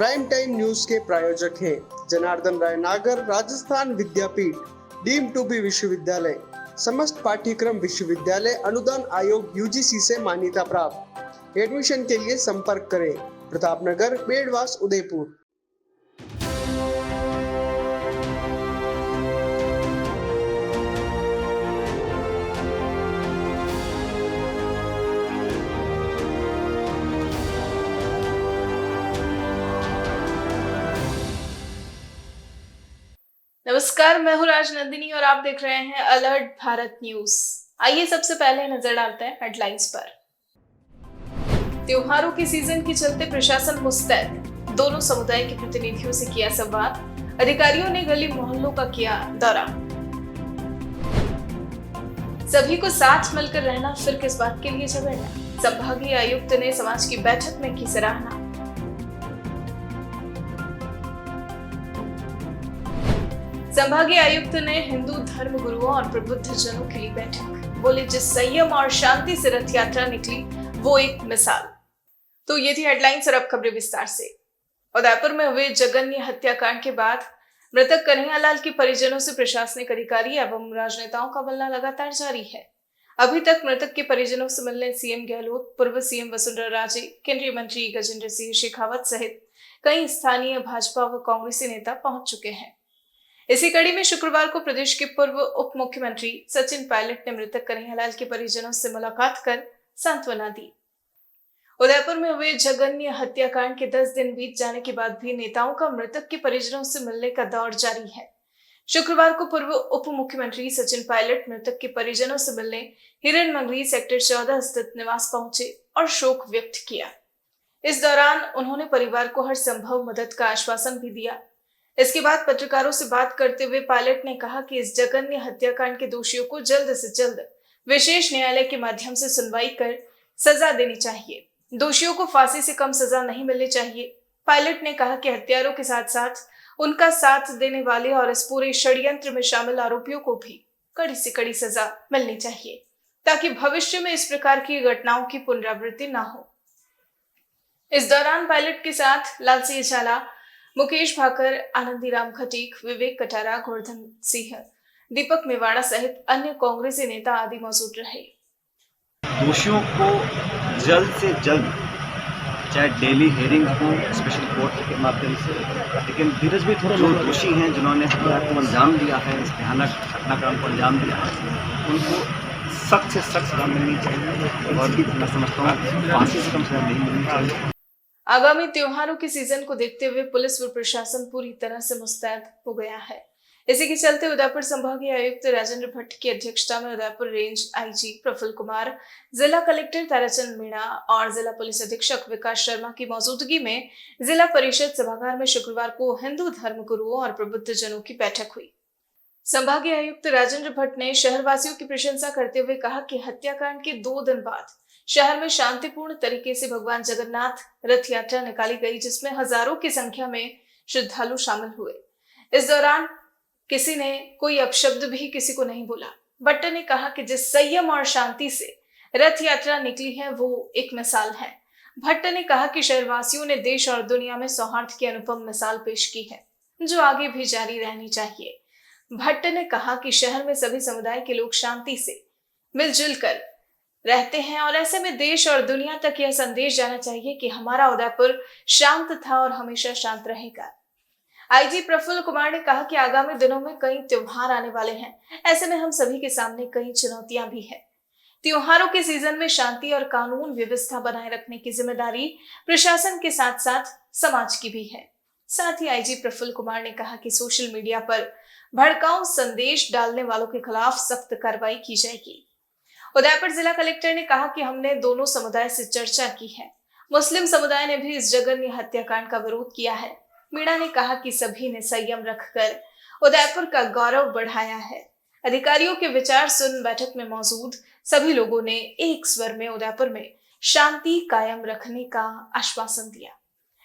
Prime time news के प्रायोजक हैं जनार्दन राय नागर, राजस्थान विद्यापीठ, डीम्ड टू बी विश्वविद्यालय, समस्त पाठ्यक्रम विश्वविद्यालय अनुदान आयोग यूजीसी से मान्यता प्राप्त। एडमिशन के लिए संपर्क करें प्रतापनगर, बेड़वास, उदयपुर। नमस्कार, मैं हूँ राजनंदिनी और आप देख रहे हैं अलर्ट भारत न्यूज। आइए सबसे पहले नजर डालते हैं हेडलाइंस पर। त्योहारों के सीजन के चलते प्रशासन मुस्तैद, दोनों समुदाय के प्रतिनिधियों से किया संवाद, अधिकारियों ने गली मोहल्लों का किया दौरा। सभी को साथ मिलकर रहना, फिर किस बात के लिए झगड़ना, संभागीय आयुक्त ने समाज की बैठक में की सराहना। संभागीय आयुक्त ने हिंदू धर्म गुरुओं और प्रबुद्ध जनों के लिए बैठक, बोले जिस संयम और शांति से रथ यात्रा निकली वो एक मिसाल। तो ये थी हेडलाइंस और अब खबरें विस्तार से। उदयपुर में हुए जघन्य हत्याकांड के बाद मृतक कन्हैयालाल के परिजनों से प्रशासनिक अधिकारी एवं राजनेताओं का मिलना लगातार जारी है। अभी तक मृतक के परिजनों से मिलने सीएम गहलोत, पूर्व सीएम वसुंधरा राजे, केंद्रीय मंत्री गजेंद्र सिंह शेखावत सहित कई स्थानीय भाजपा व कांग्रेसी नेता पहुंच चुके हैं। इसी कड़ी में शुक्रवार को प्रदेश के पूर्व उप मुख्यमंत्री सचिन पायलट ने मृतक कन्हैयालाल के परिजनों से मुलाकात कर सांत्वना दी। उदयपुर में हुए जघन्य हत्याकांड के 10 दिन बीत जाने के बाद भी नेताओं का मृतक के परिजनों से मिलने का दौर जारी है। शुक्रवार को पूर्व उप मुख्यमंत्री सचिन पायलट मृतक के परिजनों से मिलने हिरन मंगली सेक्टर 14 स्थित निवास पहुंचे और शोक व्यक्त किया। इस दौरान उन्होंने परिवार को हर संभव मदद का आश्वासन भी दिया। इसके बाद पत्रकारों से बात करते हुए पायलट ने कहा कि इस जघन्य हत्याकांड के दोषियों को जल्द से जल्द विशेष न्यायालय के माध्यम से सुनवाई कर सजा देनी चाहिए। दोषियों को फांसी से कम सजा नहीं मिलनी चाहिए। पायलट ने कहा कि हत्यारों के साथ साथ उनका साथ देने वाले और इस पूरे षड्यंत्र में शामिल आरोपियों को भी कड़ी से कड़ी सजा मिलनी चाहिए ताकि भविष्य में इस प्रकार की घटनाओं की पुनरावृत्ति न हो। इस दौरान पायलट के साथ लाल सिंह झाला, मुकेश भाकर, आनंदीराम खटीक, विवेक कटारा, गोवर्धन सिंह, दीपक मेवाड़ा सहित अन्य कांग्रेसी नेता आदि मौजूद रहे। दोषियों को जल्द से जल्द, चाहे डेली हेयरिंग हो स्पेशल कोर्ट के माध्यम से, लेकिन धीरज भी थोड़ा जो दोषी हैं जिन्होंने हत्या को अंजाम दिया है, इस भयानक घटनाक्रम को अंजाम दिया है, उनको सख्त से सख्त सजा मिलनी चाहिए और मैं समझता हूँ फांसी से कम सजा नहीं मिलनी चाहिए। आगामी त्योहारों के सीजन को देखते हुए पुलिस व प्रशासन पूरी तरह से मुस्तैद हो गया है। इसी के चलते उदयपुर संभागीय आयुक्त राजेंद्र भट्ट की अध्यक्षता में उदयपुर रेंज आईजी प्रफुल्ल कुमार, जिला कलेक्टर ताराचंद मीणा और जिला पुलिस अधीक्षक विकास शर्मा की मौजूदगी में जिला परिषद सभागार में शुक्रवार को हिंदू धर्म गुरुओं और प्रबुद्ध जनों की बैठक हुई। संभागीय आयुक्त राजेंद्र भट्ट ने शहरवासियों की प्रशंसा करते हुए कहा कि हत्याकांड के 2 दिन बाद शहर में शांतिपूर्ण तरीके से भगवान जगन्नाथ रथ यात्रा निकाली गई, जिसमें हजारों की संख्या में श्रद्धालु शामिल हुए। इस दौरान किसी ने कोई अपशब्द भी किसी को नहीं बोला। भट्ट ने कहा कि जिस संयम और शांति से रथ यात्रा निकली है वो एक मिसाल है। भट्ट ने कहा कि शहरवासियों ने देश और दुनिया में सौहार्द की अनुपम मिसाल पेश की है, जो आगे भी जारी रहनी चाहिए। भट्ट ने कहा कि शहर में सभी समुदाय के लोग शांति से मिलजुल कर रहते हैं और ऐसे में देश और दुनिया तक यह संदेश जाना चाहिए कि हमारा उदयपुर शांत था और हमेशा शांत रहेगा। आईजी प्रफुल्ल कुमार ने कहा कि आगामी दिनों में कई त्योहार आने वाले हैं, ऐसे में हम सभी के सामने कई चुनौतियां भी हैं। त्योहारों के सीजन में शांति और कानून व्यवस्था बनाए रखने की जिम्मेदारी प्रशासन के साथ साथ समाज की भी है। साथ ही आईजी प्रफुल्ल कुमार ने कहा कि सोशल मीडिया पर भड़काऊ संदेश डालने वालों के खिलाफ सख्त कार्रवाई की जाएगी। उदयपुर जिला कलेक्टर ने कहा कि हमने दोनों समुदाय से चर्चा की है। मुस्लिम समुदाय ने भी इस जघन्य हत्याकांड का विरोध किया है। मीणा ने कहा कि सभी ने संयम रखकर उदयपुर का गौरव बढ़ाया है। अधिकारियों के विचार सुन बैठक में मौजूद सभी लोगों ने एक स्वर में उदयपुर में शांति कायम रखने का आश्वासन दिया।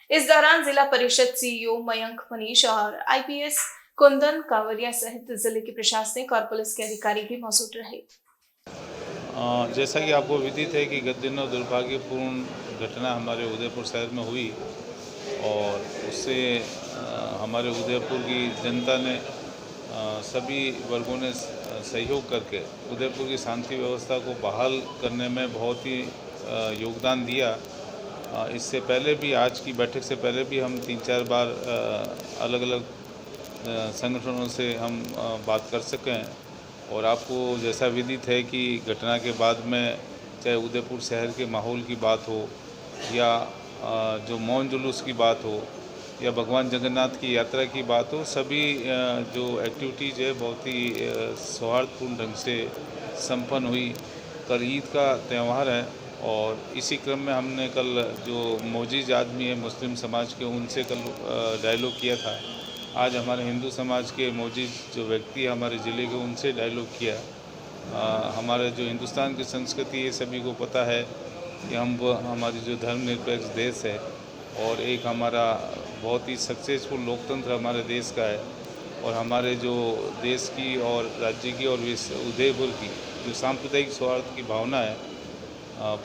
इस दौरान जिला परिषद सीईओ मयंक मनीष और आईपीएस कुंदन कावरिया सहित जिले के प्रशासनिक और पुलिस के अधिकारी भी मौजूद रहे। जैसा कि आपको विदित है कि गत दिनों दुर्भाग्यपूर्ण घटना हमारे उदयपुर शहर में हुई और उससे हमारे उदयपुर की जनता ने सभी वर्गों ने सहयोग करके उदयपुर की शांति व्यवस्था को बहाल करने में बहुत ही योगदान दिया। इससे पहले भी, आज की बैठक से पहले भी हम 3-4 बार अलग अलग संगठनों से हम बात कर सके हैं। और आपको जैसा विदित है कि घटना के बाद में चाहे उदयपुर शहर के माहौल की बात हो या जो मौन जुलूस की बात हो या भगवान जगन्नाथ की यात्रा की बात हो, सभी जो एक्टिविटीज़ है बहुत ही सौहार्दपूर्ण ढंग से संपन्न हुई। कल ईद का त्यौहार है और इसी क्रम में हमने कल जो मोजीज आदमी है मुस्लिम समाज के, उनसे कल डायलॉग किया था। आज हमारे हिंदू समाज के मोजीज जो व्यक्ति है हमारे ज़िले के, उनसे डायलॉग किया। हमारे जो हिंदुस्तान की संस्कृति है सभी को पता है कि हमारी जो धर्मनिरपेक्ष देश है और एक हमारा बहुत ही सक्सेसफुल लोकतंत्र हमारे देश का है। और हमारे जो देश की और राज्य की और उदयपुर की जो सांप्रदायिक सौहार्द की भावना है,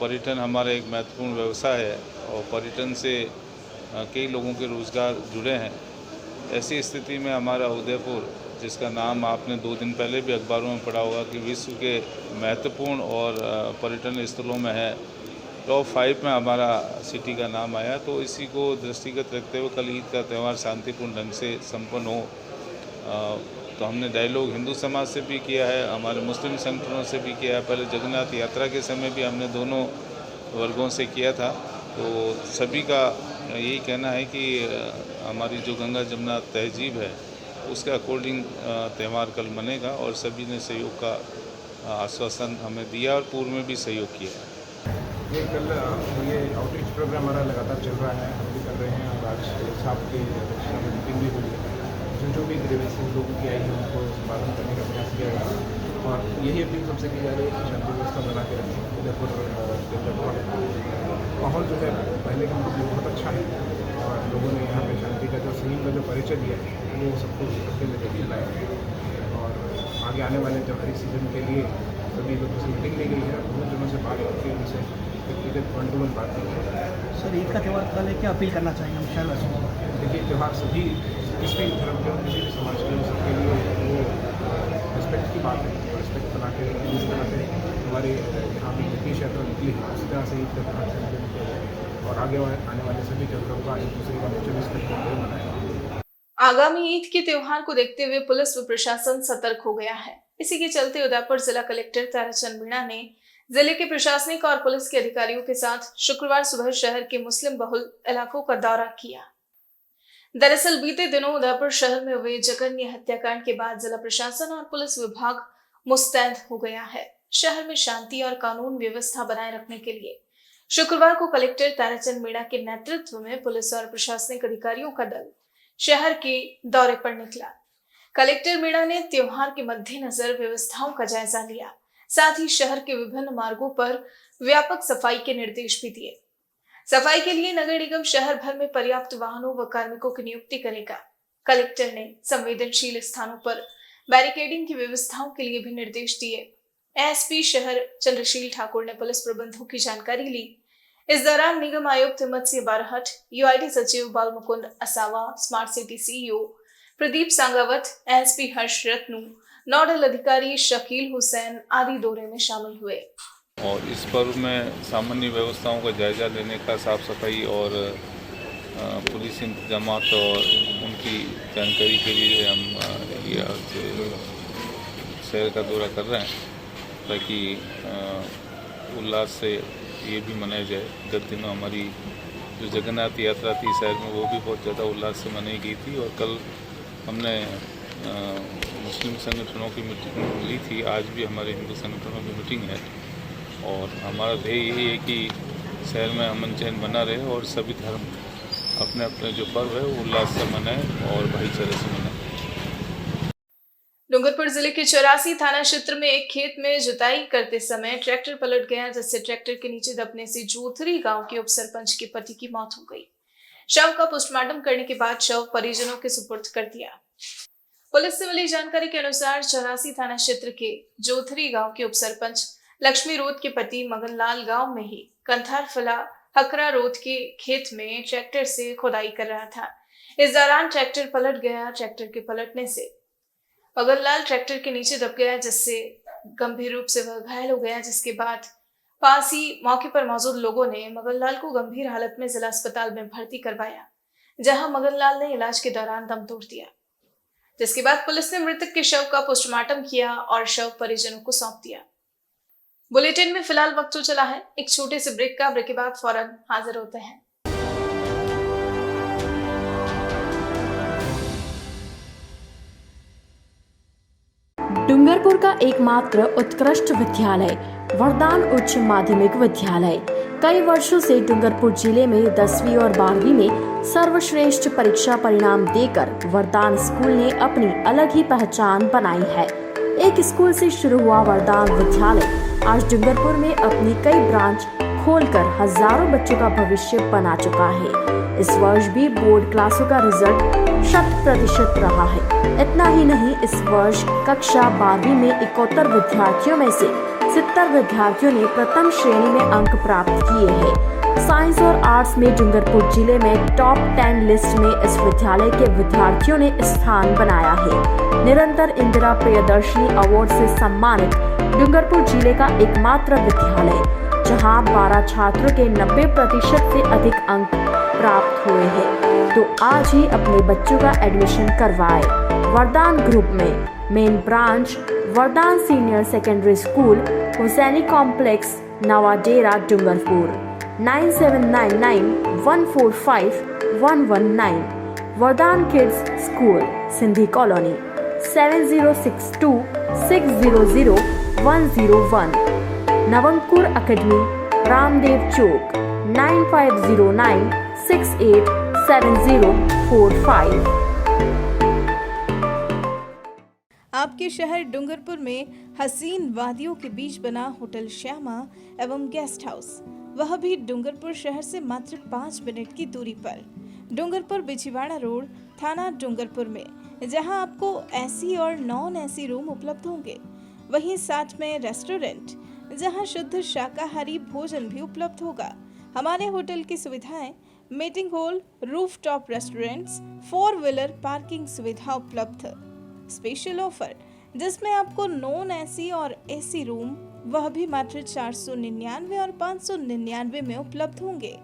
पर्यटन हमारा एक महत्वपूर्ण व्यवसाय है और पर्यटन से कई लोगों के रोज़गार जुड़े हैं। ऐसी स्थिति में हमारा उदयपुर, जिसका नाम आपने 2 दिन पहले भी अखबारों में पढ़ा होगा कि विश्व के महत्वपूर्ण और पर्यटन स्थलों में है, टॉप 5 में हमारा सिटी का नाम आया। तो इसी को दृष्टिगत रखते हुए कल ईद का त्यौहार शांतिपूर्ण ढंग से संपन्न हो। तो हमने डायलॉग हिंदू समाज से भी किया है, हमारे मुस्लिम संगठनों से भी किया है। पहले जगन्नाथ यात्रा के समय भी हमने दोनों वर्गों से किया था। तो सभी का यही कहना है कि हमारी जो गंगा जमुना तहजीब है उसके अकॉर्डिंग त्यौहार कल मनेगा और सभी ने सहयोग का आश्वासन हमें दिया और पूर्व में भी सहयोग किया। ये कल ये आउटरीच प्रोग्राम हमारा लगातार चल रहा है, हम भी कर रहे हैं और आज साहब की अध्यक्षता में मीटिंग भी हुई है। जो भी ग्रीवेंसेस लोगों की आई है उनको समाधान करने का प्रयास किया जा रहा है और यही अपील सबसे की जा रही है कि शांति व्यवस्था बना के रखें। उदयपुर माहौल जो है पहले के मुकाबले बहुत अच्छा है और लोगों ने यहाँ पे शांति का जो सही का जो परिचय दिया है वो सबको सबके लिए दिलाया है। और आगे आने वाले त्योहारी सीजन के लिए सभी लोगों से मीटिंग ली गई है, बहुत जनों से बात करके उनसे व्यक्तिगत वन-टू-वन बात की है। सर, ईद का त्यौहार कल है, क्या अपील करना चाहेंगे हम शहरवासियों को? देखिए, त्यौहार सभी किसी भी धर्म के किसी भी समाज के सबके लिए वो रिस्पेक्ट की बात है। रिस्पेक्ट बना के जिस तरह से हमारे यहाँ भी ब्रिटिश यात्रा निकली है उसी तरह से ईद का त्यौहार सेलिब्रेट किया जाए और आगे आने वाले सभी त्यौहारों का एक दूसरे का नेचर रिस्पेक्ट करते हुए मनाया। आगामी ईद के त्योहार को देखते हुए पुलिस व प्रशासन सतर्क हो गया है। इसी के चलते उदयपुर जिला कलेक्टर ताराचंद मीणा ने जिले के प्रशासनिक और पुलिस के अधिकारियों के साथ शुक्रवार सुबह शहर के मुस्लिम बहुल इलाकों का दौरा किया। दरअसल बीते दिनों उदयपुर शहर में हुए जघन्य हत्याकांड के बाद जिला प्रशासन और पुलिस विभाग मुस्तैद हो गया है। शहर में शांति और कानून व्यवस्था बनाए रखने के लिए शुक्रवार को कलेक्टर ताराचंद मीणा के नेतृत्व में पुलिस और प्रशासनिक अधिकारियों का दल शहर के दौरे पर निकला। कलेक्टर मीणा ने त्योहार के मद्देनजर व्यवस्थाओं का जायजा लिया, साथ ही शहर के विभिन्न मार्गों पर व्यापक सफाई के निर्देश भी दिए। सफाई के लिए नगर निगम शहर भर में पर्याप्त वाहनों व कार्मिकों की नियुक्ति करेगा। कलेक्टर ने संवेदनशील स्थानों पर बैरिकेडिंग की व्यवस्थाओं के लिए भी निर्देश दिए। एसपी शहर चंद्रशील ठाकुर ने पुलिस प्रबंधों की जानकारी ली। इस दौरान निगम आयुक्त मत्स्य बारहट, यूआईडी सचिव Balmukund Asawa, smart city CEO Pradeep Sangawat, SP Harsh Ratnu, nodal अधिकारी शकील हुसैन आदि दौरे में शामिल हुए। और इस पर्व में सामान्य व्यवस्थाओं का जायजा लेने का, साफ सफाई और पुलिस इंतजाम और उनकी जानकारी के लिए हम ये शहर का दौरा कर रहे हैं ताकि उल्लास से ये भी मनाया जाए। गत दिनों हमारी जो जगन्नाथ यात्रा थी शहर में, वो भी बहुत ज़्यादा उल्लास से मनाई गई थी और कल हमने मुस्लिम संगठनों की मीटिंग ली थी। आज भी हमारे हिंदू संगठनों की मीटिंग है और हमारा ध्येय यही है कि शहर में अमन चैन बना रहे और सभी धर्म अपने अपने जो पर्व है वो उल्लास से मनाएं और भाईचारे से मनाएं। डूंगरपुर जिले के 84 थाना क्षेत्र में एक खेत में जुताई करते समय ट्रैक्टर पलट गया, जिससे ट्रैक्टर के नीचे दबने से जोथरी गांव के उप सरपंच के पति की मौत हो गई। शव का पोस्टमार्टम करने के बाद शव परिजनों के सुपुर्द कर दिया। पुलिस से मिली जानकारी के अनुसार 84 थाना क्षेत्र के जोथरी गांव के उप सरपंच लक्ष्मी रोध के पति मगनलाल गांव में ही कंथार फला हकरा रोड के खेत में ट्रैक्टर से खुदाई कर रहा था। इस दौरान ट्रैक्टर पलट गया। ट्रैक्टर के पलटने से मगनलाल ट्रैक्टर के नीचे दब गया, जिससे गंभीर रूप से वह घायल हो गया। जिसके बाद पास ही मौके पर मौजूद लोगों ने मगनलाल को गंभीर हालत में जिला अस्पताल में भर्ती करवाया, जहां मगनलाल ने इलाज के दौरान दम तोड़ दिया। जिसके बाद पुलिस ने मृतक के शव का पोस्टमार्टम किया और शव परिजनों को सौंप दिया। बुलेटिन में फिलहाल वक्त हो चला है एक छोटे से ब्रेक का। ब्रेक के बाद फौरन हाजिर होते हैं। डूंगरपुर का एकमात्र उत्कृष्ट विद्यालय वरदान उच्च माध्यमिक विद्यालय कई वर्षों से डूंगरपुर जिले में 10वीं और 12वीं में सर्वश्रेष्ठ परीक्षा परिणाम देकर वरदान स्कूल ने अपनी अलग ही पहचान बनाई है। एक स्कूल से शुरू हुआ वरदान विद्यालय आज डूंगरपुर में अपनी कई ब्रांच खोलकर हजारों बच्चों का भविष्य बना चुका है। इस वर्ष भी बोर्ड क्लासों का रिजल्ट 100% रहा है। इतना ही नहीं, इस वर्ष कक्षा 12वीं में 71 विद्यार्थियों में से 70 विद्यार्थियों ने प्रथम श्रेणी में अंक प्राप्त किए हैं। साइंस और आर्ट्स में डूंगरपुर जिले में टॉप 10 लिस्ट में इस विद्यालय के विद्यार्थियों ने स्थान बनाया है। निरंतर इंदिरा प्रियदर्शनी अवार्ड से सम्मानित डूंगरपुर जिले का एकमात्र विद्यालय जहां 12 छात्रों के 90% से अधिक अंक प्राप्त हुए हैं, तो आज ही अपने बच्चों का एडमिशन करवाएं। वरदान ग्रुप में main branch Vardan senior secondary school, Husaini complex, Nawadera, Dungarpur 9799145119। Vardan kids school, Sindhi colony 7062600101। Navankur academy, Ramdev Chowk 9509687045। आपके शहर डूंगरपुर में हसीन वादियों के बीच बना होटल श्यामा एवं गेस्ट हाउस, वह भी डूंगरपुर शहर से मात्र 5 मिनट की दूरी पर। डूंगरपुर बिछीवाड़ा रोड, थाना डूंगरपुर में, जहां आपको एसी और नॉन एसी रूम उपलब्ध होंगे। वहीं साथ में रेस्टोरेंट, जहां शुद्ध शाकाहारी भोजन भी उपलब्ध होगा। हमारे होटल की सुविधाएं meeting hall, rooftop restaurants, 4 wheeler parking सुविधा उपलब्ध। स्पेशल ऑफर जिसमें आपको नॉन एसी और एसी रूम वह भी मात्र 499 और 599 में उपलब्ध होंगे।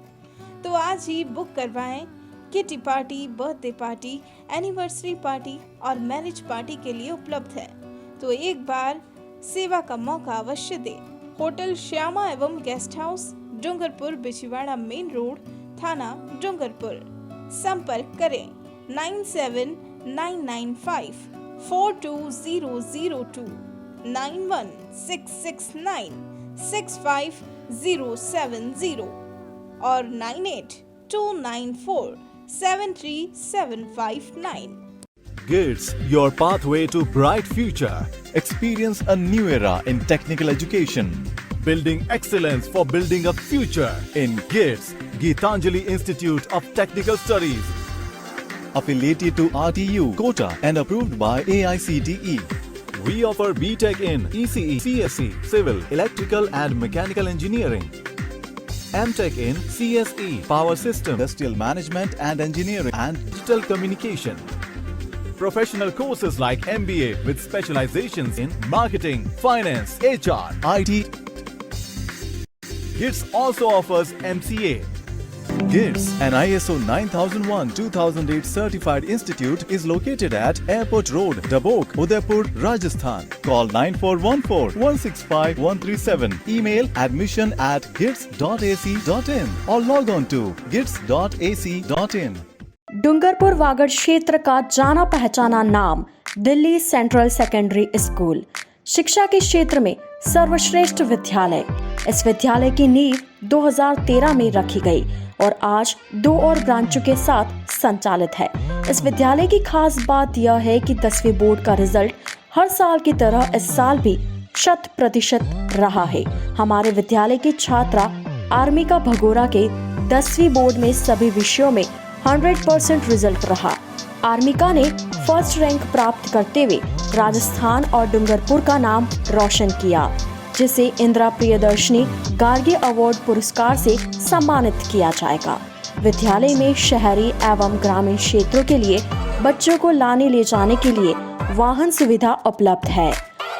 तो आज ही बुक करवाएं। Kitty party, birthday party, anniversary party और मैरिज पार्टी के लिए उपलब्ध है। तो एक बार सेवा का मौका अवश्य दें। होटल श्यामा एवं guest house, Dungarpur Bichhiwara main road, थाना डूंगरपुर। संपर्क करें 9799542002 9166965070 और 9829473759। GITS, your pathway to bright future. Experience a new era in technical education. Building excellence for building a future in GITS, Geetanjali Institute of Technical Studies. Affiliated to RTU, Kota and approved by AICTE. We offer BTech in ECE, CSE, Civil, Electrical and Mechanical Engineering. MTech in CSE, Power System, Industrial Management and Engineering and Digital Communication. Professional courses like MBA with specializations in Marketing, Finance, HR, IT. GITS also offers MCA. GITS, an ISO 9001-2008 certified institute, is located at Airport Road, Dabok, Udaipur, Rajasthan. Call 9414-165-137. Email admission@gits.ac.in or log on to gits.ac.in. Dungarpur Vagad क्षेत्र का जाना पहचाना नाम Delhi central secondary school, शिक्षा के क्षेत्र में सर्वश्रेष्ठ विद्यालय। इस विद्यालय की नींव 2013 में रखी गई और आज 2 और ब्रांचों के साथ संचालित है। इस विद्यालय की खास बात यह है कि 10वीं बोर्ड का रिजल्ट हर साल की तरह इस साल भी 100% रहा है। हमारे विद्यालय की छात्रा आर्मिका भगोरा के 10वीं बोर्ड में सभी विषयों में 100% रिजल्ट रहा। आर्मिका ने फर्स्ट रैंक प्राप्त करते हुए राजस्थान और डूंगरपुर का नाम रोशन किया। जिसे इंदिरा प्रियदर्शनी गार्गी अवार्ड पुरस्कार से सम्मानित किया जाएगा। विद्यालय में शहरी एवं ग्रामीण क्षेत्रों के लिए बच्चों को लाने ले जाने के लिए वाहन सुविधा उपलब्ध है।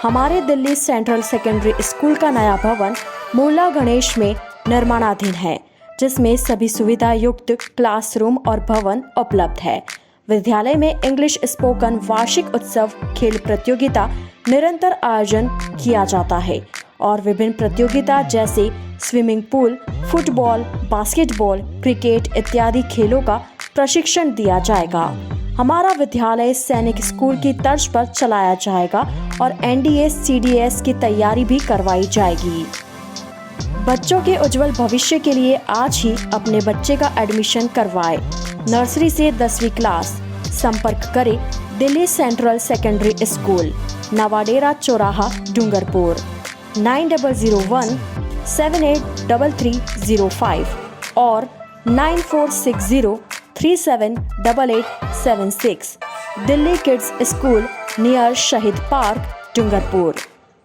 हमारे दिल्ली सेंट्रल सेकेंडरी स्कूल का नया भवन मोहल्ला गणेश में निर्माणाधीन है, जिसमें सभी सुविधा युक्त क्लासरूम और भवन उपलब्ध है। विद्यालय में इंग्लिश स्पोकन वार्षिक उत्सव खेल प्रतियोगिता निरंतर आयोजन किया जाता है और विभिन्न प्रतियोगिता जैसे swimming pool, football, basketball, cricket इत्यादि खेलों का प्रशिक्षण दिया जाएगा। हमारा विद्यालय सैनिक स्कूल की तर्ज पर चलाया जाएगा और NDA CDS की तैयारी भी करवाई जाएगी। बच्चों के उज्जवल भविष्य के लिए आज ही अपने बच्चे का एडमिशन करवाएं। नर्सरी से 10वीं क्लास। संपर्क करें Delhi central secondary school, Navadera चौराहा, डूंगरपुर 9001783305 और 9460378876। Delhi kids school near Shaheed park, Dungarpur.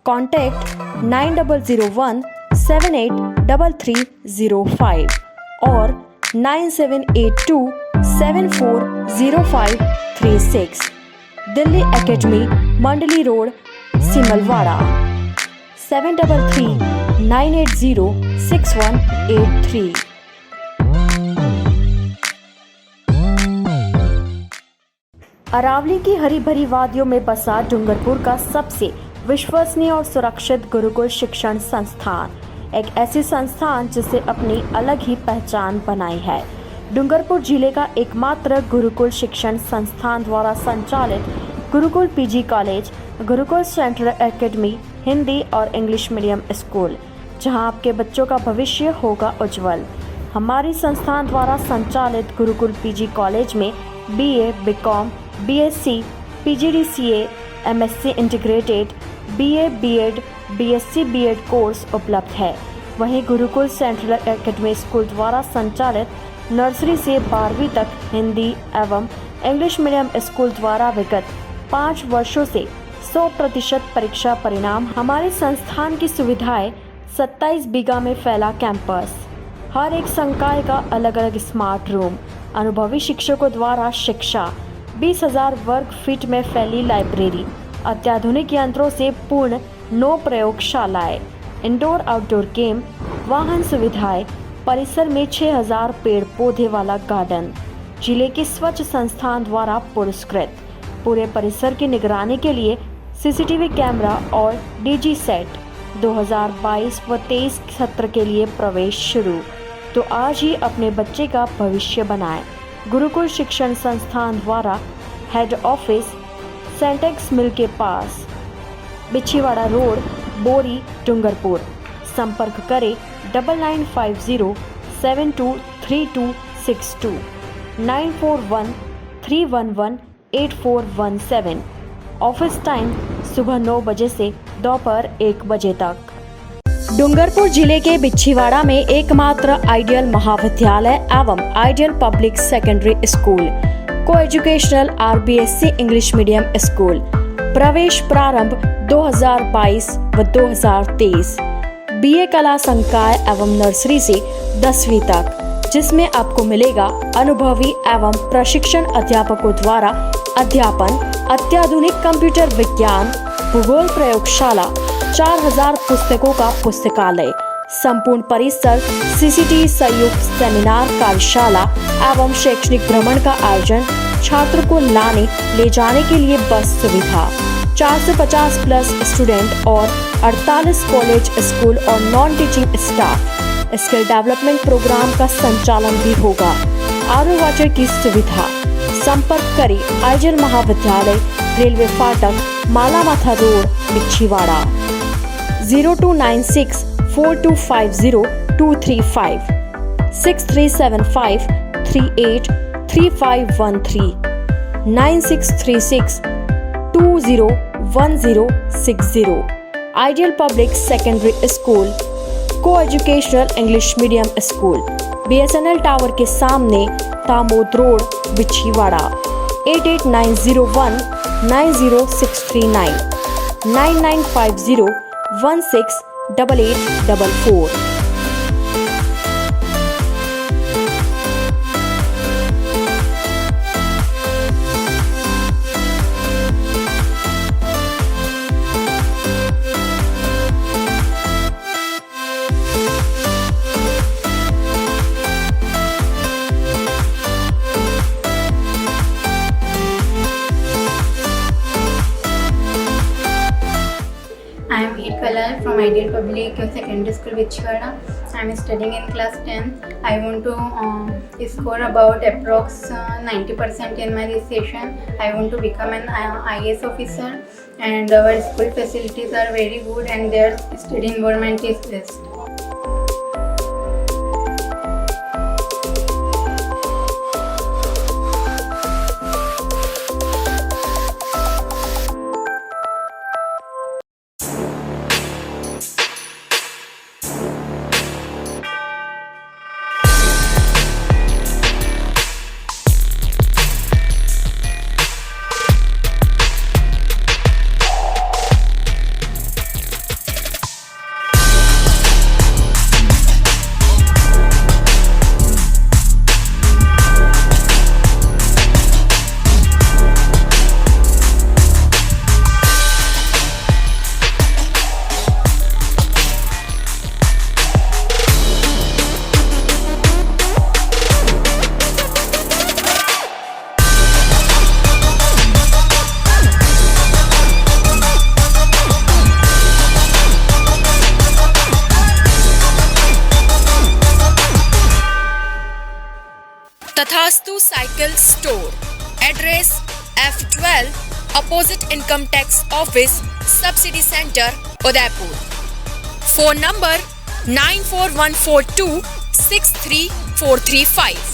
Contact 9001783305 और 9782740536। Delhi academy, Mandali road, Simalwara 7339806183। अरावली की हरी भरी वादियों में बसा डूंगरपुर का सबसे विश्वसनीय और सुरक्षित गुरुकुल शिक्षण संस्थान, एक ऐसी संस्थान जिसे अपनी अलग ही पहचान बनाई है। डूंगरपुर जिले का एकमात्र गुरुकुल शिक्षण संस्थान द्वारा संचालित Gurukul PG college, Gurukul central academy, Hindi और इंग्लिश मीडियम स्कूल, जहां आपके बच्चों का भविष्य होगा उज्जवल। हमारी संस्थान द्वारा संचालित गुरुकुल PG कॉलेज में BA, BCom, BSc, PGDCA, MSc integrated, BA, BEd, BSc, BEd course उपलब्ध है। वहीं गुरुकुल सेंट्रल एकेडमी स्कूल द्वारा संचालित नर्सरी से 12वीं तक हिंदी एवं इंग्लिश मीडियम स्कूल द्वारा विगत 5 वर्षों से 100% परीक्षा परिणाम। हमारे संस्थान की सुविधाएं 27 बीघा में फैला कैंपस, हर एक संकाय का अलग अलग स्मार्ट रूम, अनुभवी शिक्षकों द्वारा शिक्षा, 20,000 वर्ग फीट में फैली लाइब्रेरी, अत्याधुनिक यंत्रों से पूर्ण 9 प्रयोगशालाएं, इंडोर आउटडोर गेम, वाहन सुविधाएं, परिसर में 6,000 पेड़ पौधे वाला गार्डन, जिले के स्वच्छ संस्थान द्वारा पुरस्कृत। पूरे परिसर की निगरानी के लिए CCTV कैमरा और DG सेट। 2022 व 23 सत्र के लिए प्रवेश शुरू। तो आज ही अपने बच्चे का भविष्य बनाएं। गुरुकुल शिक्षण संस्थान द्वारा हेड ऑफिस सेंटेक्स मिल के पास, बिछीवाड़ा रोड, बोरी, डूंगरपुर। संपर्क करें 9950723262 9413118417। ऑफिस टाइम सुबह 9 बजे से दोपहर 1 बजे तक। डूंगरपुर जिले के बिछीवाड़ा में एकमात्र आइडियल महाविद्यालय एवं आइडियल पब्लिक सेकेंडरी स्कूल, को educational RBSC English medium school. प्रवेश प्रारंभ 2022 व 2023। BA कला संकाय एवं नर्सरी से 10वीं तक, जिसमें आपको मिलेगा अनुभवी एवं प्रशिक्षण अध्यापकों द्वारा अध्यापन, अत्याधुनिक कंप्यूटर विज्ञान, भूगोल प्रयोगशाला, 4000 पुस्तकों का पुस्तकालय, संपूर्ण परिसर, CCTV संयुक्त सेमिनार कार्यशाला एवं शैक्षणिक भ्रमण का आयोजन, छात्र को लाने ले जाने के लिए बस सुविधा, 450+ स्टूडेंट और 48 कॉलेज, स्कूल और non teaching staff. Skill development programme का संचालन भी होगा। RO वाटर की सुविधा। संपर्क करें आइडियल महाविद्यालय, रेलवे फाटक, Malamatha road, Bichhiwara 02964250 6375383513 9636201060। Ideal public secondary school, co-educational English medium school, BSNL tower के सामने, Tamod road, Bichhiwara 8890190639 995016 8844। I am Eid Kalal from Ideal Public Secondary School, Vichwara. I am studying in class 10. I want to score about approx 90% in my this session. I want to become an IAS officer, and our school facilities are very good and their study environment is best. Tathastu cycle store, address F12 opposite income tax office, subsidy centre, Udaipur. Phone number 9414263435।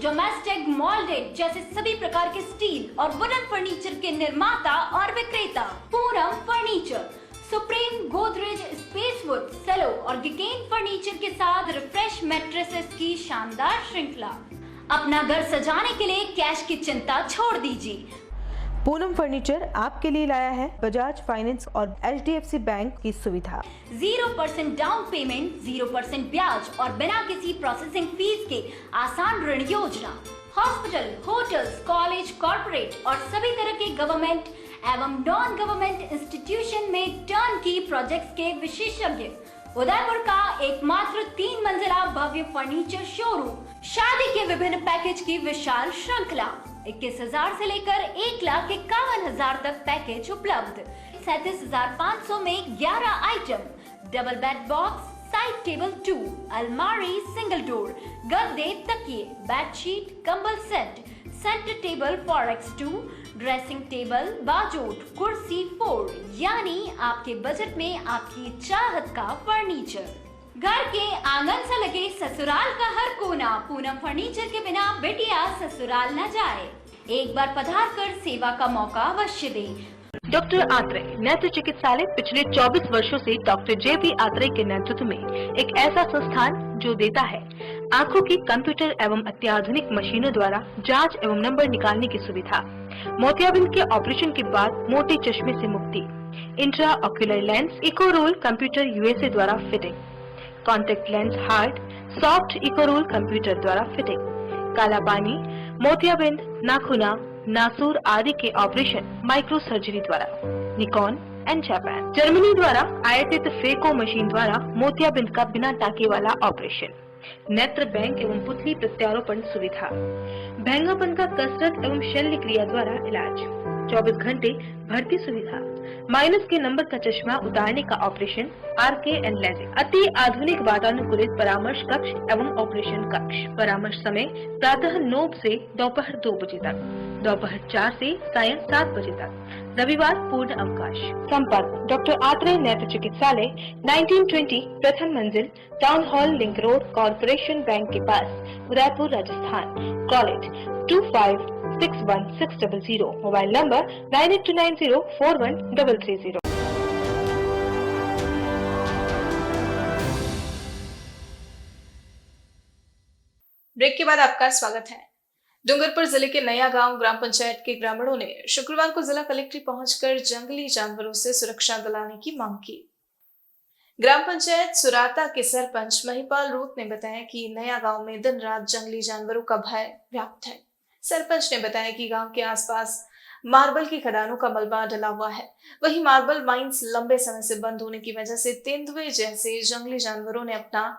Domestic, moulded जैसे सभी प्रकार के steel और wooden furniture के निर्माता और विक्रेता Poonam furniture. Supreme, Godrej, Spacewood, Cello और गिकेन फर्नीचर के साथ रिफ्रेश मैट्रेसेस की शानदार श्रृंखला। अपना घर सजाने के लिए कैश की चिंता छोड़ दीजिए। पूनम फर्नीचर आपके लिए लाया है बजाज फाइनेंस और HDFC बैंक की सुविधा। 0% डाउन पेमेंट, 0% ब्याज और बिना किसी प्रोसेसिंग फीस के आसान ऋण योजना। हॉस्पिटल, होटल्स, कॉलेज, कॉर्पोरेट और सभी तरह के गवर्नमेंट एवं नॉन गवर्नमेंट इंस्टीट्यूशन में टर्न की प्रोजेक्ट्स के विशेषज्ञ। उदयपुर का एकमात्र 3 मंजिला भव्य फर्नीचर शोरूम। शादी के विभिन्न पैकेज की विशाल श्रृंखला। 21,000 से लेकर 1,51,000 तक पैकेज उपलब्ध। 37,500 में 11 item, double bed box, side table 2, अलमारी, सिंगल डोर, गद्दे, तकिए, बेडशीट, कंबल set, centre table 4x2, dressing table, बाजोट, कुर्सी 4, यानी आपके बजट में आपकी चाहत का फर्नीचर। घर के आंगन से लगे ससुराल का हर कोना। पूनम फर्नीचर के बिना बेटिया ससुराल न जाए। एक बार पधार कर सेवा का मौका अवश्य दें। डॉक्टर आत्रेय नेत्र चिकित्सालय पिछले 24 वर्षों से डॉक्टर JP आत्रेय के नेतृत्व में एक ऐसा संस्थान जो देता है आंखों की कंप्यूटर एवं अत्याधुनिक मशीनों द्वारा जांच एवं नंबर निकालने की सुविधा। मोतियाबिंद के ऑपरेशन के बाद मोटे चश्मे से मुक्ति। Intra ocular lens eco roll computer USA द्वारा fitting. Contact lens hard soft eco roll computer द्वारा फिटिंग। काला पानी, मोतियाबिंद, नाखूना, नासूर आदि के ऑपरेशन माइक्रो सर्जरी द्वारा। निकॉन एंड जापान जर्मनी द्वारा आयातित फेको मशीन द्वारा मोतियाबिंद का बिना टाके वाला ऑपरेशन। नेत्र बैंक एवं पुतली प्रत्यारोपण सुविधा। भैंगापन का कसरत एवं शल्य क्रिया द्वारा इलाज। 24 घंटे भर्ती सुविधा। माइनस के नंबर का चश्मा उतारने का ऑपरेशन RK एंड लेजिक। अति आधुनिक वातानुकूलित परामर्श कक्ष एवं ऑपरेशन कक्ष। परामर्श समय प्रातः 9 से दोपहर 2 बजे तक, दोपहर 4 से सायं 7 बजे तक, रविवार पूर्ण अवकाश। संपर्क डॉक्टर आत्रेय नेत्र चिकित्सालय 1920 प्रथम मंजिल, town hall, link road, corporation bank के पास, Udaipur, Rajasthan. Call it 61600. Mobile number 9829041330. Break के बाद आपका स्वागत है। डूंगरपुर जिले के नया गांव ग्राम पंचायत के ग्रामीणों ने शुक्रवार को जिला कलेक्ट्रेट पहुंचकर जंगली जानवरों से सुरक्षा दिलाने की मांग की। ग्राम पंचायत सुराता के सरपंच महिपाल रूत ने बताया कि नया गांव में दिन रात जंगली जानवरों का भय व्याप्त है। सरपंच ने बताया कि गांव के आसपास मार्बल की खदानों का मलबा डला हुआ है। वहीं मार्बल माइंस लंबे समय से बंद होने की वजह से तेंदुए जैसे जंगली जानवरों ने अपना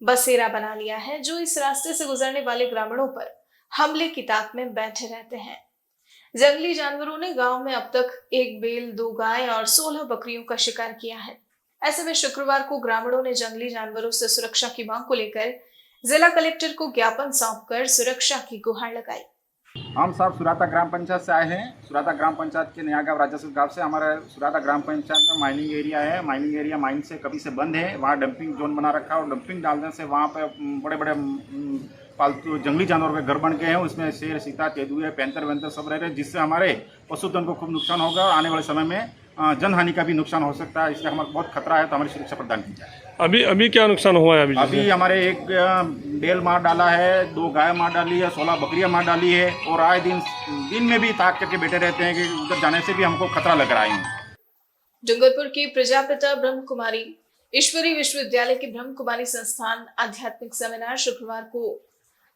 बसेरा बना लिया है, जो इस रास्ते से गुजरने वाले ग्रामीणों पर हमले की ताक में बैठे रहते हैं। जंगली जानवरों ने गांव में अब तक 1 बैल, 2 गाय और 16 बकरियों का शिकार किया है। ऐसे में शुक्रवार को ग्रामीणों ने जंगली जानवरों से सुरक्षा की मांग को लेकर जिला कलेक्टर को ज्ञापन सौंपकर सुरक्षा की गुहार लगाई। हम सब सुराता ग्राम पंचायत से आए हैं। सुराता ग्राम पंचायत के नया गाँव राजस्व गाँव से। हमारे सुराता ग्राम पंचायत में माइनिंग एरिया है। माइनिंग एरिया माइन से कभी से बंद है। वहाँ डंपिंग जोन बना रखा है और डंपिंग डालने से वहाँ पे बड़े बड़े पालतू जंगली जानवर के घर बन गए हैं। उसमें शेर, चीता, तेंदुए, पैंतर वैंतर सब रह रहे हैं, जिससे हमारे पशुधन को खूब नुकसान होगा और आने वाले समय में जनहानि का भी नुकसान हो सकता है। इसलिए हमारा बहुत खतरा है, तो हमारी सुरक्षा प्रदान की जाए। अभी क्या नुकसान हुआ है? अभी हमारे 1 बैल मार डाला है, 2 गाय मार डाली है, 16 बकरियां मार डाली है और आए दिन में भी ताक करके बैठे रहते हैं कि उधर जाने से भी हमको खतरा लग रहा है। डूंगरपुर की प्रजापिता ब्रह्म कुमारी ईश्वरी विश्वविद्यालय के ब्रह्म कुमारी संस्थान आध्यात्मिक सेमिनार शुक्रवार को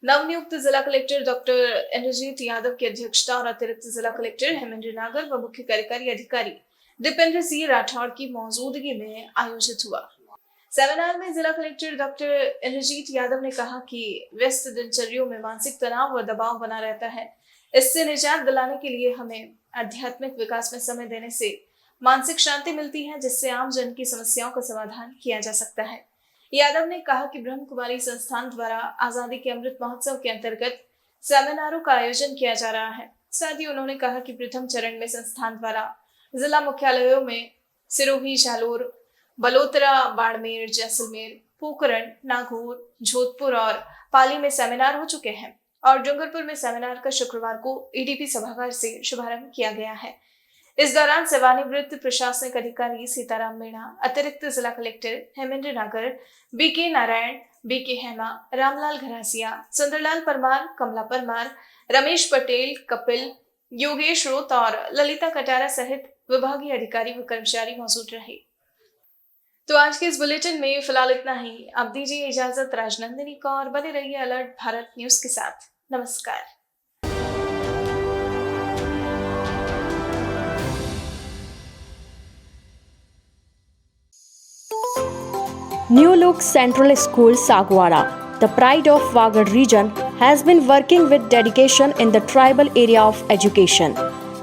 नवनियुक्त जिला कलेक्टर डॉक्टर इंद्रजीत यादव की अध्यक्षता और अतिरिक्त जिला कलेक्टर हेमेंद्र नागर व मुख्य कार्यकारी अधिकारी दीपेंद्र सिंह राठौड़ की मौजूदगी में आयोजित हुआ। सेमिनार में जिला कलेक्टर डॉक्टर इंद्रजीत यादव ने कहा कि व्यस्त दिनचर्याओं में मानसिक तनाव व दबाव बना रहता है। इससे निजात दिलाने के लिए हमें आध्यात्मिक विकास में समय देने से मानसिक शांति मिलती है, जिससे आम जन की समस्याओं का समाधान किया जा सकता है। यादव ने कहा कि ब्रह्म कुमारी संस्थान द्वारा आजादी के अमृत महोत्सव के अंतर्गत सेमिनारों का आयोजन किया जा रहा है। साथ ही उन्होंने कहा कि प्रथम चरण में संस्थान द्वारा जिला मुख्यालयों में सिरोही, जालोर, बलोतरा, बाड़मेर, जैसलमेर, पोखरण, नागौर, जोधपुर और पाली में सेमिनार हो चुके हैं और डूंगरपुर में सेमिनार का शुक्रवार को ईडीपी सभागार से शुभारंभ किया गया है। इस दौरान सेवानिवृत्त प्रशासनिक अधिकारी सीताराम मीणा, अतिरिक्त जिला कलेक्टर हेमेंद्र नागर, बीके नारायण, बीके हेमा, रामलाल घरासिया, सुंदरलाल परमार, कमला परमार, रमेश पटेल, कपिल, योगेश रोत और ललिता कटारा सहित विभागीय अधिकारी व कर्मचारी मौजूद रहे। तो आज के इस बुलेटिन में फिलहाल इतना ही। अब दीजिए इजाजत राजनंदिनी को और बने रहिए अलर्ट भारत न्यूज के साथ। नमस्कार। New Look Central School Sagwara, the pride of Wagad region, has been working with dedication in the tribal area of education.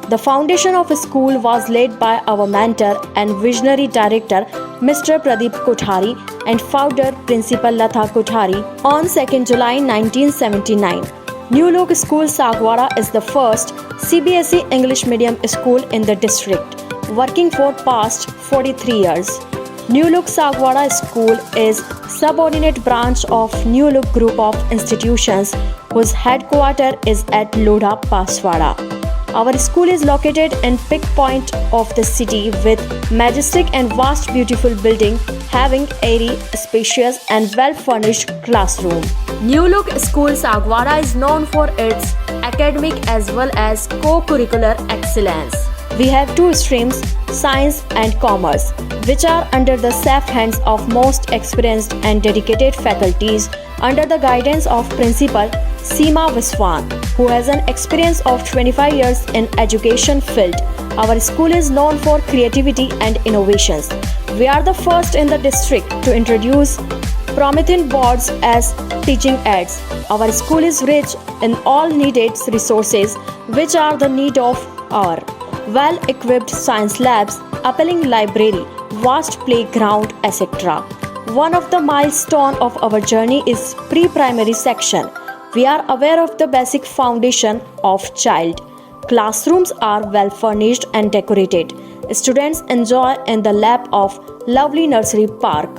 The foundation of a school was laid by our mentor and visionary director Mr. Pradeep Kothari and founder Principal Latha Kothari on 2nd July 1979. New Look School Sagwara is the first CBSE English medium school in the district, working for past 43 years. New Look Sagwara School is subordinate branch of New Look Group of Institutions whose headquarters is at Lodha, Paswara. Our school is located in peak point of the city with majestic and vast beautiful building having airy, spacious and well furnished classroom. New Look School Sagwara is known for its academic as well as co-curricular excellence. We have 2 streams, Science and Commerce, which are under the safe hands of most experienced and dedicated faculties under the guidance of Principal Seema Viswan, who has an experience of 25 years in education field. Our school is known for creativity and innovations. We are the first in the district to introduce Promethean boards as teaching aids. Our school is rich in all needed resources which are the need of our well-equipped science labs, appealing library, vast playground, etc. One of the milestones of our journey is pre-primary section. We are aware of the basic foundation of child. Classrooms are well furnished and decorated. Students enjoy in the lap of lovely nursery park.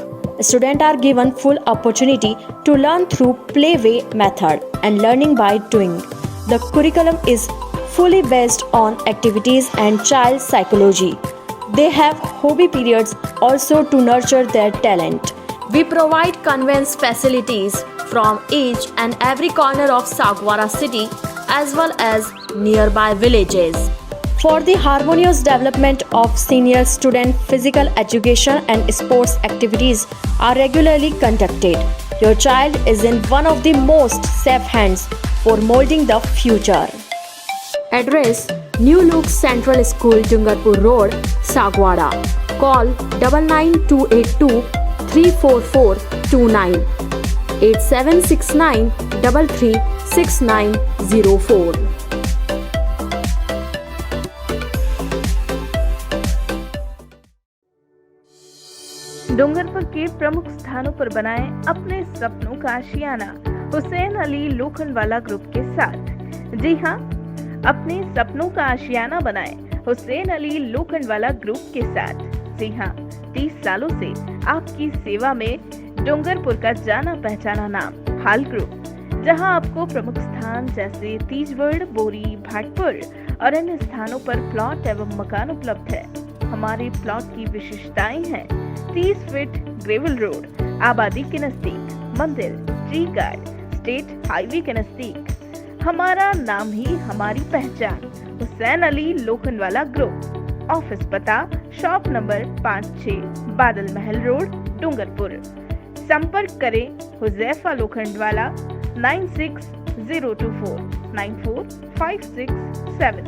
Students are given full opportunity to learn through playway method and learning by doing. The curriculum is fully based on activities and child psychology. They have hobby periods also to nurture their talent. We provide conveyance facilities from each and every corner of Sagwara city as well as nearby villages. For the harmonious development of senior student, physical education and sports activities are regularly conducted. Your child is in one of the most safe hands for molding the future. Address: New Look Central School, Dungarpur Road, Sagwara. Call 99282 34429 8769 336904. Dungarpur के प्रमुख स्थानों पर बनाएं अपने सपनों का आशियाना Hussain Ali Lokhandwala group के साथ। जी हां, अपने सपनों का आशियाना बनाएं हुसैन अली लोखंडवाला ग्रुप के साथ। जी हां, 30 सालों से आपकी सेवा में डूंगरपुर का जाना पहचाना नाम हाल ग्रुप, जहां आपको प्रमुख स्थान जैसे तीजवड़, बोरी, भाटपुर और अन्य स्थानों पर प्लॉट एवं मकान उपलब्ध है। हमारे प्लॉट की विशेषताएं हैं 30 फीट ग्रेवल रोड, आबादी के नजदीक, मंदिर, ट्री गार्ड, स्टेट हाईवे के नजदीक। हमारा नाम ही हमारी पहचान, हुसैन अली लोखंडवाला ग्रुप। ऑफिस पता शॉप नंबर 56, बादल महल रोड, डूंगरपुर। संपर्क करें Huzaifa Lokhandwala 9602494567,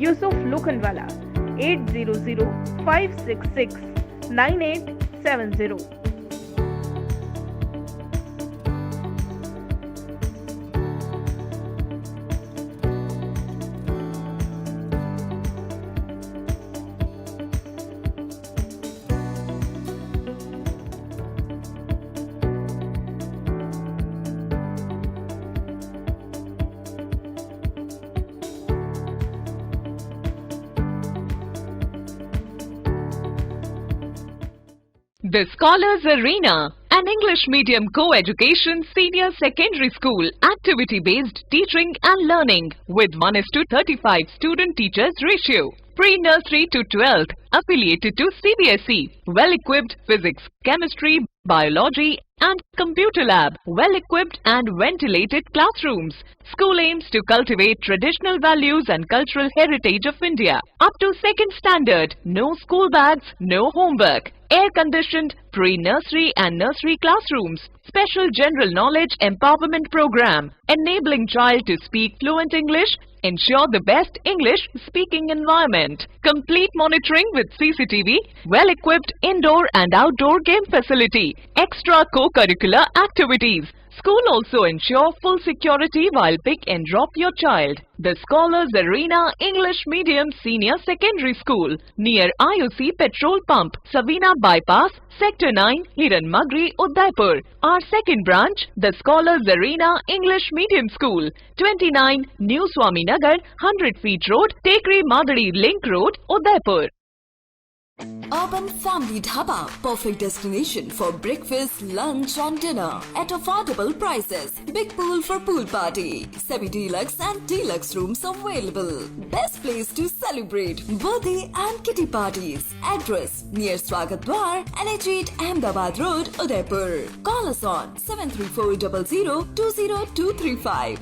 Yusuf Lokhandwala 8005669870। The Scholars Arena, an English medium co-education senior secondary school, activity-based teaching and learning with 1:35 student-teachers ratio. Pre-nursery to 12th, affiliated to CBSE. Well-equipped physics, chemistry, biology and computer lab. Well-equipped and ventilated classrooms. School aims to cultivate traditional values and cultural heritage of India. Up to 2nd standard, no school bags, no homework. Air-conditioned pre-nursery and nursery classrooms. Special general knowledge empowerment program, enabling child to speak fluent English. Ensure the best English speaking environment. Complete monitoring with CCTV. Well-equipped indoor and outdoor game facility. Extra co-curricular activities. School also ensure full security while pick and drop your child. The Scholars Arena English Medium Senior Secondary School near IOC Petrol Pump, Savina Bypass, Sector 9, Hiranmagri, Udaipur. Our second branch, the Scholars Arena English Medium School, 29 New Swaminagar, 100 Feet Road, Tekri Madadi Link Road, Udaipur. Urban Family Dhaba, perfect destination for breakfast, lunch and dinner at affordable prices. Big pool for pool party, semi-deluxe and deluxe rooms available. Best place to celebrate birthday and kitty parties. Address near Swagat Dwar, NH8 Ahmedabad Road, Udaipur. Call us on 7340020235.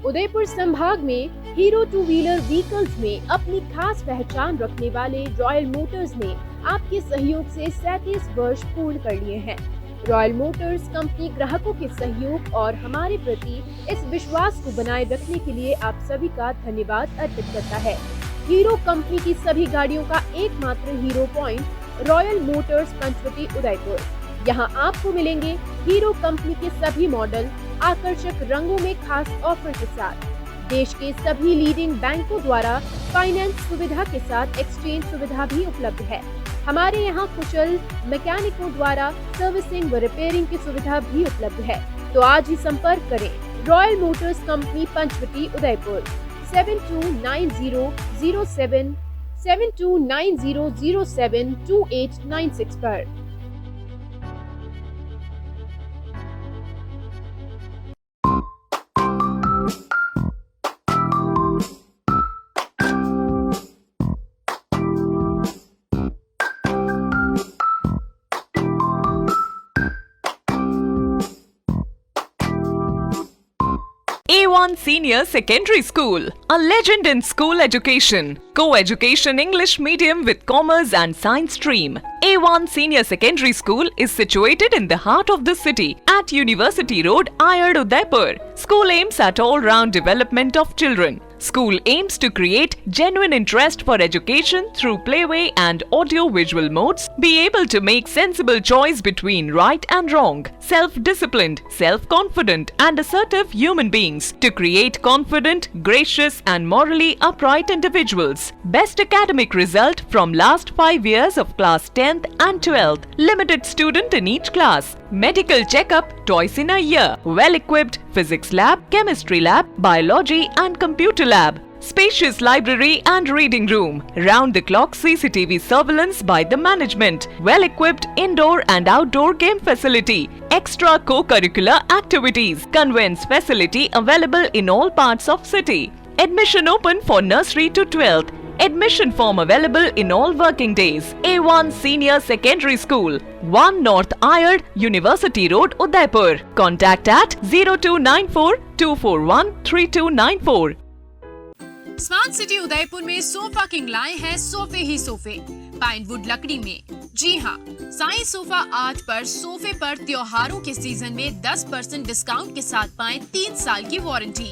Udaipur संभाग में hero two wheeler vehicles में अपनी खास पहचान रखने वाले royal Motors ने आपके सहयोग से 37 वर्ष पूर्ण कर लिए हैं। रॉयल मोटर्स कंपनी ग्राहकों के सहयोग और हमारे प्रति इस विश्वास को बनाए रखने के लिए आप सभी का धन्यवाद अर्पित करता है। हीरो कंपनी की सभी गाड़ियों का एकमात्र hero point royal motors Panchavati Udaipur. यहाँ आपको मिलेंगे हीरो कंपनी के सभी मॉडल आकर्षक रंगों में खास ऑफर के साथ। देश के सभी लीडिंग बैंकों द्वारा फाइनेंस सुविधा के साथ एक्सचेंज सुविधा भी उपलब्ध है। हमारे यहाँ कुशल मैकेनिकों द्वारा सर्विसिंग व रिपेयरिंग की सुविधा भी उपलब्ध है। तो आज ही संपर्क करें royal motors company Panchavati Udaipur 7290072896 पर। A1 Senior Secondary School, a legend in school education. Co-education English medium with commerce and science stream. A1 Senior Secondary School is situated in the heart of the city at University Road, Ayad, Udaipur. School aims at all-round development of children. School aims to create genuine interest for education through playway and audio-visual modes, be able to make sensible choice between right and wrong, self-disciplined, self-confident and assertive human beings to create confident, gracious and morally upright individuals. Best academic result from last 5 years of class 10th and 12th. Limited student in each class. Medical checkup twice in a year. Well-equipped physics lab, chemistry lab, biology and computer lab. Spacious library and reading room. Round-the-clock CCTV surveillance by the management. Well-equipped indoor and outdoor game facility. Extra co-curricular activities. Conveyance facility available in all parts of city. Admission open for nursery to 12th. Admission form available in all working days. A1 Senior Secondary School, 1 North Ayad, University Road, Udaipur. Contact at 0294 241 3294. Smart city Udaipur में sofa king लाए हैं सोफे ही सोफे Pinewood लकड़ी में। जी हाँ, Sai sofa art पर सोफे पर त्योहारों के सीजन में 10% डिस्काउंट के साथ पाएं 3 साल की वारंटी।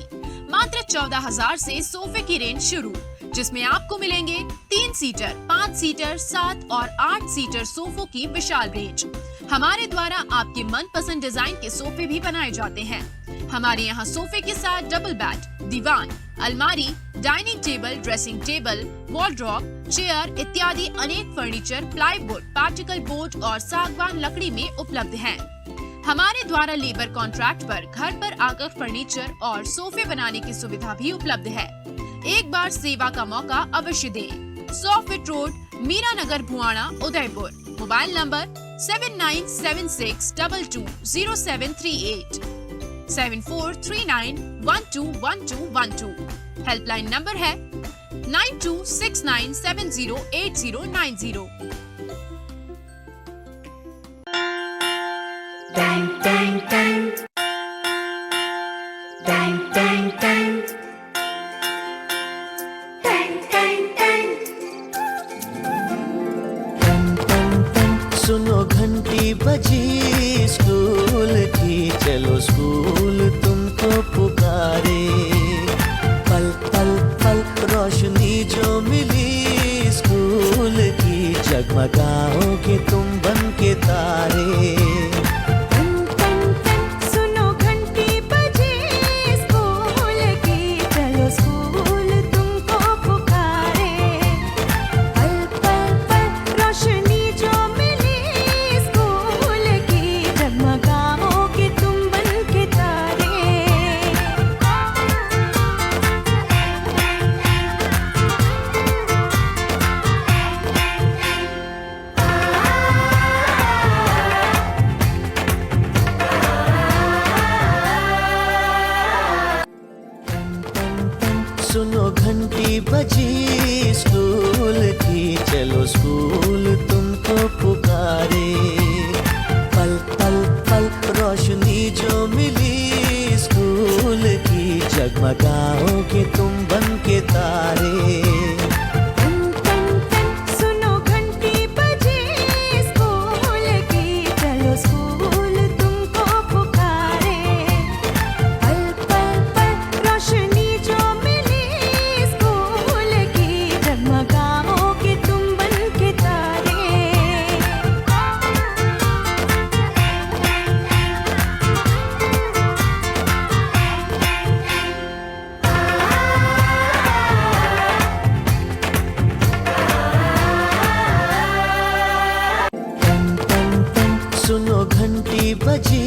मात्र 14,000 से सोफे की रेंज शुरू, जिसमें आपको मिलेंगे 3 सीटर, 5 सीटर, 7 और 8 सीटर सोफों की विशाल रेंज। हमारे द्वारा आपके मनपसंद डिजाइन के सोफे भी बनाए जाते हैं। हमारे यहाँ सोफे के साथ डबल बेड, दीवान, अलमारी, dining table, dressing table, wardrobe, chair इत्यादि अनेक फर्नीचर प्लाईवुड, पार्टिकल बोर्ड और सागवान लकड़ी में उपलब्ध हैं। हमारे द्वारा लेबर कॉन्ट्रैक्ट पर घर पर आकर फर्नीचर और सोफे बनाने की सुविधा भी उपलब्ध है। एक बार सेवा का मौका अवश्य दें। 100 feet road, Meera Nagar, Bhuana, Udaipur. Mobile number 7976220738 7439121212। Helpline number है 9269708090। Dang, dang, dang. Dang, dang, dang. Dang, dang, dang. सुनो घंटी बजी स्कूल की, चलो स्कूल तुमको पुकारे। पल पल पल रोशनी जो मिली स्कूल की, जगमगाओगे तुम बन के तारे। सुनो घंटी बजी स्कूल की, चलो स्कूल तुमको पुकारे। पल पल पल रोशनी जो मिली स्कूल की, जगमगाओगे तुम बन के तारे। सुनो घंटी बजी स्कूल की, चलो स्कूल तुमको पुकारे। पल पल पल रोशनी जो मिली स्कूल की, जगमगाओगे तुम बन के तारे। सुनो घंटी बजी स्कूल की, चलो स्कूल तुमको पुकारे। पल पल पल रोशनी जो मिली स्कूल की, जगमगाओगे तुम बन के तारे। सुनो घंटी बजी